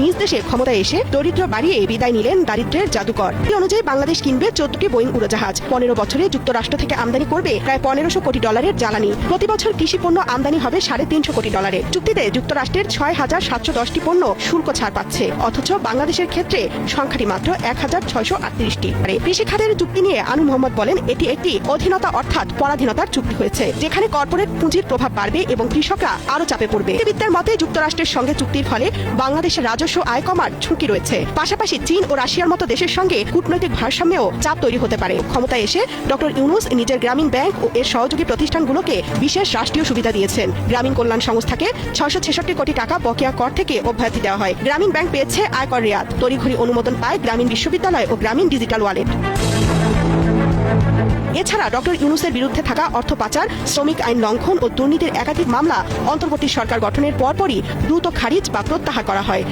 নিজ দেশে ক্ষমতায় এসে দরিদ্র বাড়িয়ে বিদায় নিলেন দারিদ্র্যের জাদুকর। এই অনুযায়ী বাংলাদেশ কিনবে 14টি বোয়িং উড়োজাহাজ। 15 বছরে যুক্তরাষ্ট্র থেকে আমদানি করবে প্রায় 1500 কোটি ডলারের জ্বালানি। প্রতি বছর কৃষি পণ্য আমদানি হবে 350 কোটি ডলারের। চুক্তিতে যুক্তরাষ্ট্রের 6710টি পণ্য শুল্ক ছাড় পাচ্ছে, অথচ বাংলাদেশের ক্ষেত্রে সংখ্যাটি মাত্র 1638টি। কৃষি খাতের চুক্তি নিয়ে আনু মোহাম্মদ বলেন, এটি একটি অধীনতা অর্থাৎ পরাধীনতার চুক্তি হয়েছে, যেখানে কর্পোরেট পুঁজির প্রভাব বাড়বে এবং কৃষকরা আরো চাপে পড়বে। বিত্তের মতে যুক্তরাষ্ট্রের সঙ্গে চুক্তির ফলে বাংলাদেশের রাজস্ব আয় কমার ঝুঁকি রয়েছে। পাশাপাশি চীন ও রাশিয়ার মতো দেশের সঙ্গে কূটনৈতিক ভারসাম্যেও চাপ তৈরি হতে পারে। ক্ষমতায় এসে ডক্টর ইউনূস নিজের গ্রামীণ ব্যাংক ও এর সহযোগী প্রতিষ্ঠানগুলোকে বিশেষ রাষ্ট্রীয় সুবিধা দিয়েছেন। গ্রামীণ কল্যাণ সংস্থাকে 666 কোটি টাকা বকেয়া কর থেকে অব্যাহতি দেওয়া হয়। গ্রামীণ ব্যাংক পেয়েছে আয়কর রেয়াত। তড়িঘড়ি অনুমোদন পায় গ্রামীণ বিশ্ববিদ্যালয় ও গ্রামীণ ডিজিটাল ওয়ালেট। এছাড়া ডক্টর ইউনূসের বিরুদ্ধে থাকা অর্থ পাচার, শ্রমিক আইন লঙ্ঘন ও দুর্নীতির একাধিক মামলা অন্তর্বর্তী সরকার গঠনের পরপরই দ্রুত খারিজ বা প্রত্যাহার করা হয়।